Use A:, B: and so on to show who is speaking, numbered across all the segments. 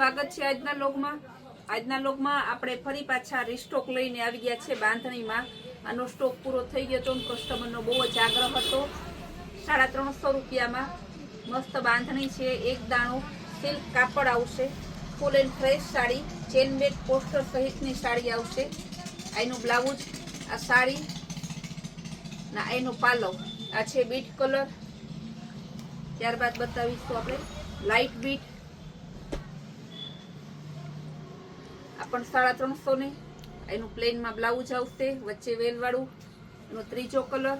A: સ્વાગત છે આજના લોગમાં। આજના લોગમાં આપણે ફરી પાછા રીસ્ટોક લઈને આવી ગયા છે બાંધણીમાં। આનો સ્ટોક પૂરો થઈ ગયો તો કસ્ટમરનો બહુ જ આગ્રહ હતો। 350 રૂપિયામાં મસ્ત બાંધણી છે। એક દાણું સિલ્ક કાપડ આવશે। Full and fresh sari, chain bag poster સહિતની સાડી આવશે। આનું બ્લાઉઝ, આ સાડી ના એનું પાલવ, આ છે બીટ કલર। ત્યારબાદ બતાવીશું આપણે લાઇટ બીટ, આ પણ 350 ની। એનું પ્લેનમાં બ્લાઉઝ આવશે, વચ્ચે વેલ વાળું। એનો ત્રીજો કલર,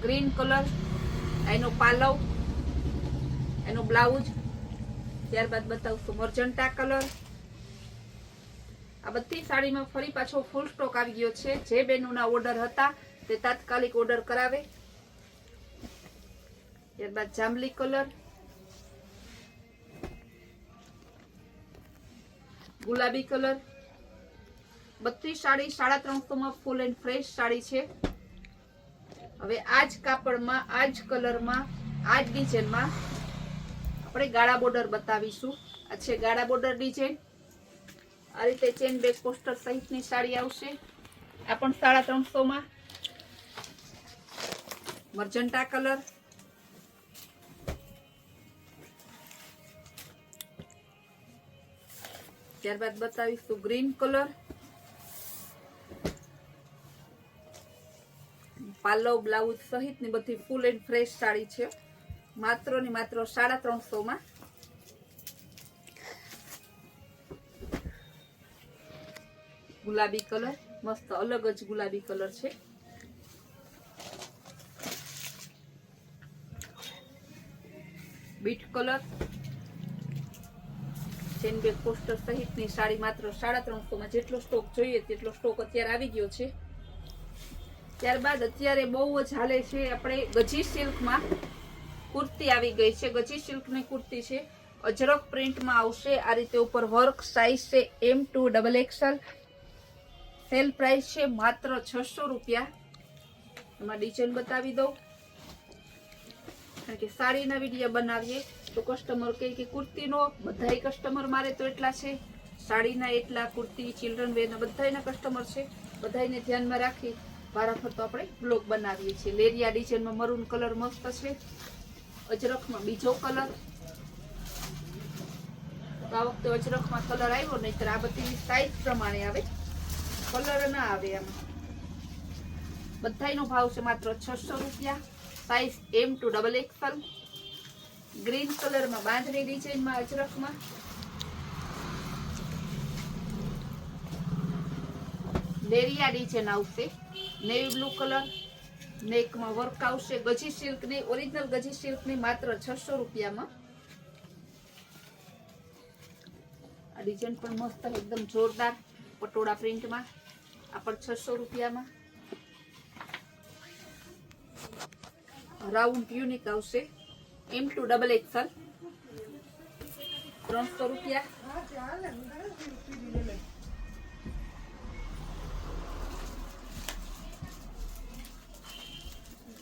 A: ગ્રીન કલર, એનો પાલવ, એનું બ્લાઉઝ। ત્યારબાદ બતાવશું મર્જન્ટા કલર। આ બધી સાડીમાં ફરી પાછો ફૂલ સ્ટોક આવી ગયો છે। જે બેનોના ઓર્ડર હતા તે તાત્કાલિક ઓર્ડર કરાવે। ત્યારબાદ જાંબલી કલર, ગુલાબી કલર। બધી સાડી 350 માં ફૂલ એન્ડ ફ્રેશ સાડી છે। હવે આ જ કાપડમાં, આ જ કલરમાં, આ જ ડિઝાઇનમાં આપણે ગાળા બોર્ડર બતાવીશું। આ છે ગાળા બોર્ડર ડિઝાઇન। આ રીતે ચેન બેગ પોસ્ટર સહિતની સાડી આવશે। આ પણ 350 માં। મર્જન્ટા કલર, ત્યારબાદ બતાવીશું ગ્રીન કલર, પાલવ બ્લાઉઝ સહિતની બધી ફૂલ એન્ડ ફ્રેશ સાડી છે। માત્ર ને માત્ર 350 માં। ગુલાબી કલર, મસ્ત અલગ જ ગુલાબી કલર છે। Beet colour, chain bag poster સહિતની સાડી માત્ર 350 માં। જેટલો સ્ટોક જોઈએ તેટલો સ્ટોક અત્યારે આવી ગયો છે। ત્યારબાદ અત્યારે બહુ જ હાલે છે આપણે ગજી સિલ્કમાં કુર્તી આવી ગઈ છે। ગજી સિલ્કની કુર્તી છે, અજરક પ્રિન્ટમાં આવશે। આ રીતે ઉપર વર્ક, સાઈઝ છે M2XXL। સેલ પ્રાઇસ છે માત્ર 600 રૂપિયા। એમાં ડિઝાઇન બતાવી દઉં, કારણ કે સાડીના વિડીયો બનાવીએ તો કસ્ટમર કહે કે કુર્તીનો બધાય કસ્ટમર મારે તો એટલા છે, સાડીના એટલા, કુર્તી, ચિલ્ડ્રન વેરના બધાયના કસ્ટમર છે। બધાયને ધ્યાનમાં રાખી વારાફરતો આપણે બ્લોગ બનાવીએ છીએ। લેરિયા ડિઝાઇનમાં મરૂન કલર મસ્ત છે। અજરકમાં બીજો કલર, આ વખતે અજરકમાં કલર આવ્યો, નહીતર આ બધી સાઈઝ પ્રમાણે આવે, કલર ના આવે આમાં। બધાયનો ભાવ છે માત્ર 600 રૂપિયા। Size M2XXL। ગ્રીન કલરમાં બાંધણી ડિઝાઇનમાં અજરકમાં, લેરિયા ડિઝાઇન આવશે। નેવી બ્લુ કલર, નેકમાં વર્ક આવશે। ગજી સિલ્કની, ઓરિજિનલ ગજી સિલ્કની માત્ર 600 રૂપિયામાં। આ ડિઝાઇન પણ મસ્ત, એકદમ જોરદાર પટોળા પ્રિન્ટમાં। આ પણ 600 રૂપિયામાં। રાઉન્ડ યુનિક આવશે, M2XXL, 300 રૂપિયા।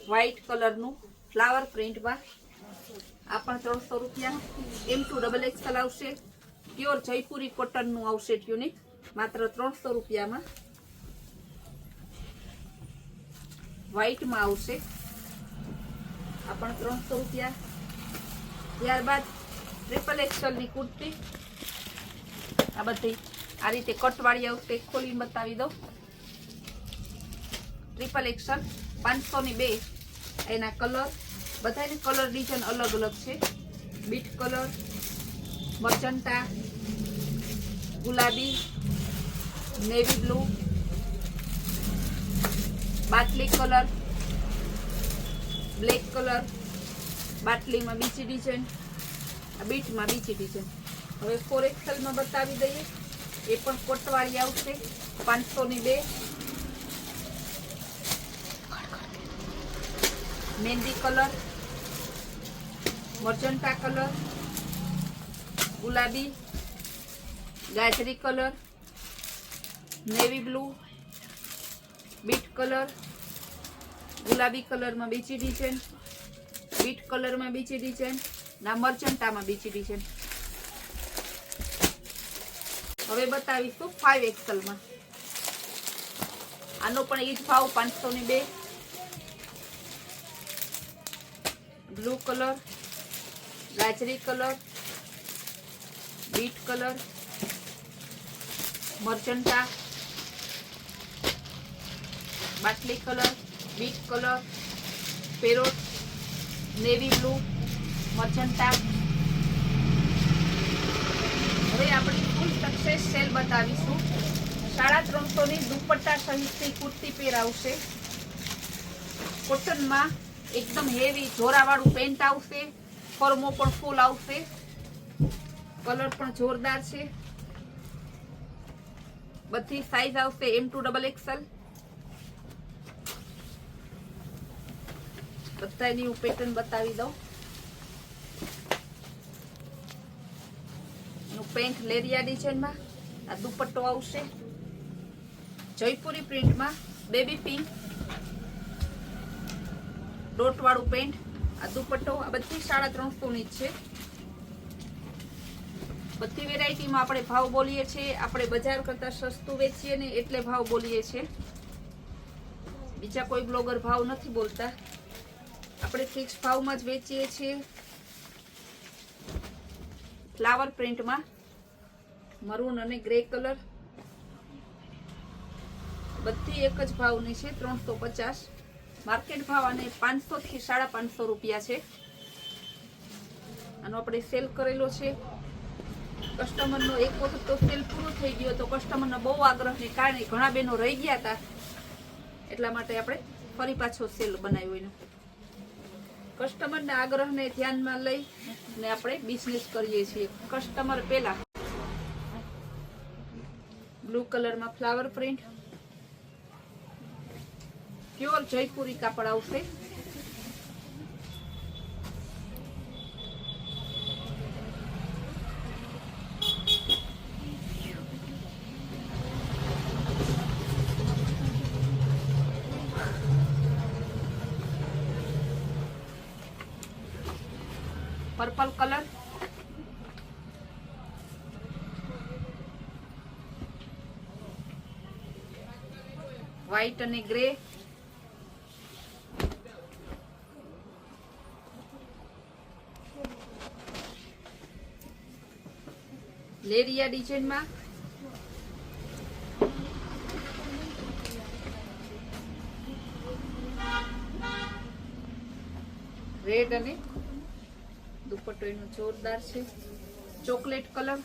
A: વ્હાઈટ કલરનું ફ્લાવર પ્રિન્ટમાં, આ પણ 300 રૂપિયા। M2XXL આવશે। પ્યોર જયપુરી કોટનનું આવશે ટ્યુનિક, માત્ર 300 રૂપિયામાં। વ્હાઈટમાં આવશે, આ પણ 300 રૂપિયા। ત્યારબાદ XXL ની કુર્તી, આ બધી આ રીતે કટવાળી આવશે। ખોલીને બતાવી દઉં, XXL 500 ની 2। એના કલર, બધાની કલર ડિઝાઇન અલગ અલગ છે। બીટ કલર, મર્જન્ટા, ગુલાબી, નેવી બ્લુ, બાટલી કલર, બ્લેક કલર, બાટલીમાં બીજી ડિઝાઇન, બીટમાં બીજી ડિઝાઇન। હવે 4XL માં બતાવી દઈએ, એ પણ કોટવાળી આવશે, 500 ની 2। મહેંદી કલર, મર્જન્ટા કલર, ગુલાબી, ગાજરી colour, navy blue, beet colour, ગુલાબી કલરમાં બીજી ડિઝાઇન, બીટ કલરમાં બીજી ડિઝાઇન, ના મર્ચન્ટામાં બીજી ડિઝાઇન. હવે બતાવીશું 5XL માં. આનો પણ એ જ ભાવ 500 ની 2. બ્લુ કલર, ગાજરી કલર, બીટ કલર, મર્ચન્ટા, બાટલી colour, beet colour, parrot, navy blue, magenta. હવે આપણે ફૂલ સક્સેસ સેલ બતાવીશું. 350 ની દુપટ્ટા સહિતની કુર્તી પેર આવશે. કોટનમાં એકદમ હેવી જોરાવાળું પેન્ટ આવશે. ફોર્મો પણ ફૂલ આવશે. કલર પણ જોરદાર છે. બધી સાઈઝ આવશે M to XXL. બધાની હું પેટર્ન બતાવી દઉં. એનું પેન્ટ લેરિયા ડિઝાઇનમાં. આ દુપટ્ટો આવશે જયપુરી પ્રિન્ટમાં, બેબી પિંક, ડોટ વાળું પેન્ટ. આ દુપટ્ટો. આ બધી 350 ની જ છે. બધી વેરાયટીમાં આપણે ભાવ બોલીએ છીએ. આપણે બજાર કરતા સસ્તું વેચીએ ને એટલે ભાવ બોલીએ છીએ. બીજા કોઈ બ્લોગર ભાવ નથી બોલતા. આપણે ફિક્સ ભાવમાં જ વેચીએ છીએ. ફ્લાવર પ્રિન્ટમાં મરૂન અને ગ્રે કલર. બધી એક જ ભાવની છે 350. માર્કેટ ભાવ અને 500 થી 550 રૂપિયા છે. આનો આપણે સેલ કરેલો છે. કસ્ટમરનો એક વખત તો સેલ પૂરો થઈ ગયો તો કસ્ટમરનો બહુ આગ્રહને કારણે ઘણા બહેનો રહી ગયા હતા. એટલા માટે આપણે ફરી પાછો સેલ બનાવ્યો. એનો કસ્ટમરના આગ્રહને ધ્યાનમાં લઈ ને આપણે બિઝનેસ કરીએ છીએ. કસ્ટમર પહેલા. બ્લુ કલરમાં ફ્લાવર પ્રિન્ટ, પ્યોર જયપુરી કાપડ આવશે. પર્પલ કલર, વ્હાઈટ અને ગ્રે, લેરિયા ડિઝાઇનમાં, રેડ અને દુપટ્ટો એનો જોરદાર છે. ચોકલેટ કલર,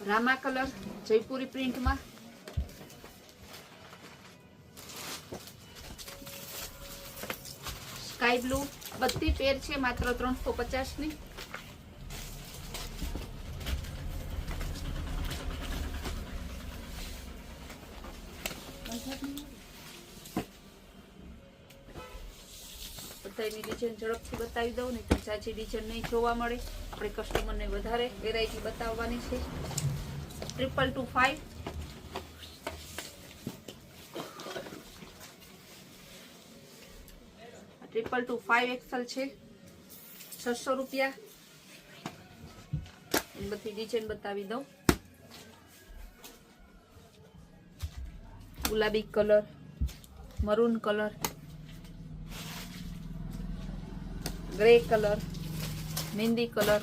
A: રામા કલર જયપુરી પ્રિન્ટમાં, સ્કાય બ્લુ. બધી પેર છે માત્ર 350 ની. બધાની ડિઝાઇન ઝડપથી બતાવી દઉં ને તો સાચી ડિઝાઇન નહીં જોવા મળે. આપણે કસ્ટમરને વધારે વેરાયટી બતાવવાની છે. 225. આ 5XL છે 600 રૂપિયા. એની બધી ડિઝાઇન બતાવી દઉં. ગુલાબી colour, maroon colour, grey colour, mehndi colour,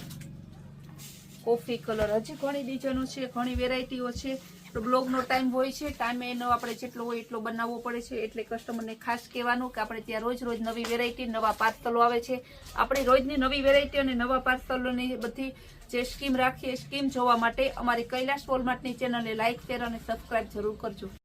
A: coffee colour. હજી ઘણી ડિઝાઇનો છે, ઘણી વેરાયટીઓ છે. તો બ્લોગનો ટાઈમ હોય છે. ટાઈમે એનો આપણે જેટલો હોય એટલો બનાવવો પડે છે. એટલે કસ્ટમરને ખાસ કહેવાનું કે આપણે ત્યાં રોજ રોજ નવી વેરાયટી, નવા પાર્સલો આવે છે. આપણે રોજની નવી વેરાયટી અને નવા પાર્સલોની બધી જે સ્કીમ રાખીએ, સ્કીમ જોવા માટે અમારી કૈલાશ વોલમાર્ટની ચેનલને લાઈક, શેર અને સબસ્ક્રાઇબ જરૂર કરજો.